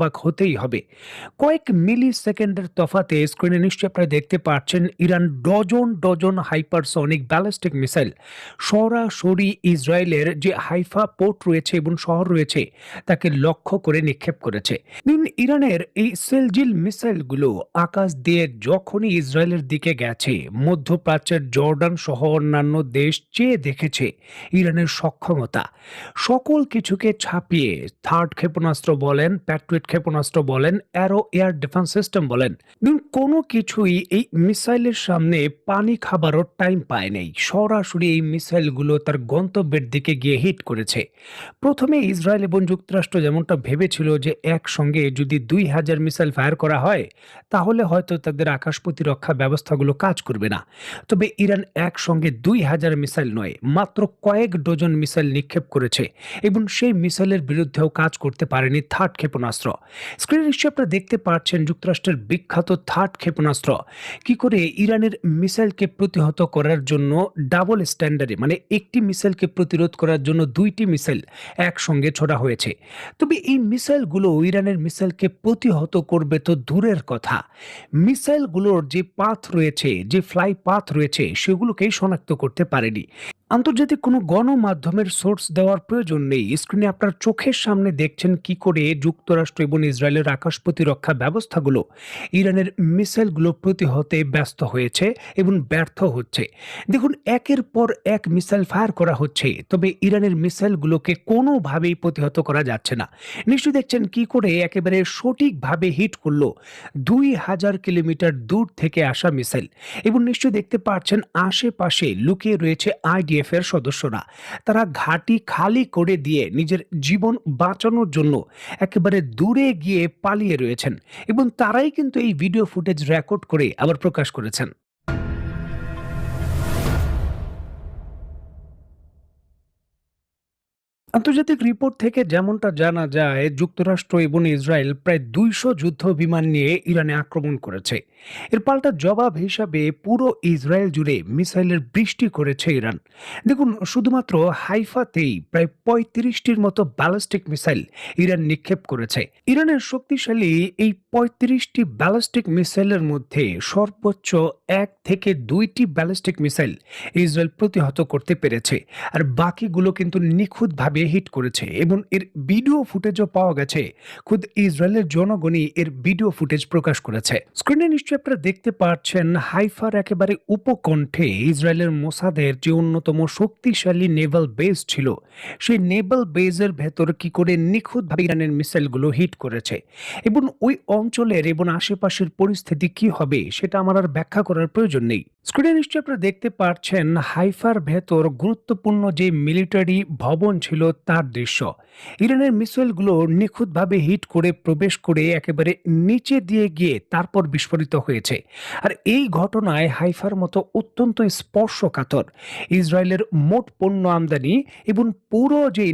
অবাক হতেই হবে। কয়েক মিলি সেকেন্ডের তফাতে স্ক্রিনে নিশ্চয়ই আপনারা দেখতে পাচ্ছেন Iran dozen dozen hypersonic ballistic missile সরাসরি ইসরায়েলের যে হাইফা পোর্ট রয়েছে এবং শহর রয়েছে তাকে লক্ষ্য করে নিক্ষেপ করেছে। ইরানের এই সেলজিল মিসাইলগুলো আকাশ দিয়ে যখনই ইসরায়েলের দিকে গেছে, মধ্যপ্রাচ্যের জর্ডান সহ অন্যান্য দেশ চেয়ে দেখেছে ইরানের সক্ষমতা। সকল কিছুকে ছাপিয়ে থার্ড ক্ষেপণাস্ত্র বলেন, প্যাট্রিয়ট ক্ষেপণাস্ত্র বলেন, অ্যারো এয়ার ডিফেন্স সিস্টেম বলেন, কোনো কিছুই এই মিসাইলের সামনে পানি খাবারও টাইম পায় নাই। সরাসরি এই মিসাইলগুলো তার গন্তব্যের দিকে গিয়ে হিট করেছে। প্রথমে ইসরায়েল এবং যুক্তরাষ্ট্র যেমনটা ভেবেছিল যে একসঙ্গে যদি ২,০০০ মিসাইল ফায়ার করা হয় তাহলে হয়তো তাদের আকাশ প্রতিরক্ষা ব্যবস্থাগুলো কাজ করবে না। তবে ইরান একসঙ্গে ২,০০০ মিসাইল নয়, মাত্র কয়েক ডজন মিসাইল নিক্ষেপ করেছে এবং সেই মিসাইলের বিরুদ্ধেও কাজ করতে পারেনি থার্ড ক্ষেপণাস্ত্র। স্ক্রিনে নিশ্চয়ই আপনারা দেখতে পাচ্ছেন যুক্তরাষ্ট্রের বিখ্যাত থার্ড ক্ষেপণাস্ত্র কি করে ইরানের মিসাইলকে প্রতিহত করার জন্য ডাবল স্ট্যান্ডার্ডে, মানে একটি মিসাইলকে প্রতিরোধ করার জন্য ২টি মিসাইল একসঙ্গে ছোড়া হয়েছে। তবে এই মিসাইলগুলো ইরানের মিসাইলকে প্রতিহত করবে তো দূরের কথা, মিসাইলগুলোর যে পাথ রয়েছে, যে ফ্লাই পাথ রয়েছে সেগুলোকেই শনাক্ত করতে পারেনি। আন্তর্জাতিক কোনো গণমাধ্যমের সোর্স দেওয়ার প্রয়োজন নেই। স্ক্রিনে আপনার চোখের সামনে দেখছেন কি করে যুক্তরাষ্ট্র এবং ইসরায়েলের আকাশ প্রতিরক্ষা ব্যবস্থাগুলো ইরানের মিসাইলগুলো প্রতিহতে ব্যস্ত হয়েছে এবং ব্যর্থ হচ্ছে। দেখুন, একের পর এক মিসাইল ফায়ার করা হচ্ছে, তবে ইরানের মিসাইলগুলোকে কোনোভাবেই প্রতিহত করা যাচ্ছে না। নিশ্চয়ই দেখছেন কি করে একেবারে সঠিকভাবে হিট করলো ২,০০০ কিলোমিটার দূর থেকে আসা মিসাইল। এবং নিশ্চয়ই দেখতে পাচ্ছেন আশেপাশে লুকিয়ে রয়েছে আইডিএফ এর সদস্যরা। তারা ঘাঁটি খালি করে দিয়ে নিজের জীবন বাঁচানোর জন্য একেবারে দূরে গিয়ে পালিয়ে রয়েছেন এবং তারাই কিন্তু এই ভিডিও ফুটেজ রেকর্ড করে আবার প্রকাশ করেছেন। আন্তর্জাতিক রিপোর্ট থেকে যেমনটা জানা যায়, যুক্তরাষ্ট্র এবং ইসরায়েল প্রায় ২০০ যুদ্ধ বিমান নিয়ে ইরানে আক্রমণ করেছে। এর পাল্টা জবাব হিসাবে পুরো ইসরায়েল জুড়ে মিসাইলের বৃষ্টি করেছে ইরান। দেখুন, শুধুমাত্র হাইফাতেই প্রায় ৩৫টির মতো ব্যালিস্টিক মিসাইল ইরান নিক্ষেপ করেছে। ইরানের শক্তিশালী এই ৩৫টি ব্যালিস্টিক মিসাইলের মধ্যে সর্বোচ্চ ১ থেকে ২টি ব্যালিস্টিক মিসাইল ইসরায়েল প্রতিহত করতে পেরেছে, আর বাকিগুলো কিন্তু নিখুঁতভাবে হিট করেছে এবং এর ভিডিও ফুটেজও পাওয়া গেছে। খুদ ইসরায়েলের জনগণই এর ভিডিও ফুটেজ প্রকাশ করেছে। স্ক্রিনে নিশ্চয়ই আপনারা দেখতে পাচ্ছেন হাইফার একেবারে উপকণ্ঠে ইসরায়েলের মোসাদের যে অন্যতম শক্তিশালী নেভাল বেস ছিল, সেই নেভাল বেজের ভেতর কি করে নিখুঁতভাবে ইরানের মিসাইলগুলো হিট করেছে এবং ওই অঞ্চলের এবং আশেপাশের পরিস্থিতি কি হবে সেটা আমার আর ব্যাখ্যা করার প্রয়োজন নেই। স্ক্রিনে নিশ্চয়ই আপনারা দেখতে পাচ্ছেন হাইফার ভেতর গুরুত্বপূর্ণ যে মিলিটারি ভবন ছিল তার দৃশ্য। ইরানের মিসাইলগুলো নিখুঁতভাবে হিট করে প্রবেশ করে একেবারে নিচে দিয়ে গিয়ে তারপর বিস্ফোরিত হয়েছে। আর এই ঘটনায় হাইফার মতো অত্যন্ত স্পর্শকাতর ইসরায়েলের মোট পণ্য আমদানি এবং পুরো যে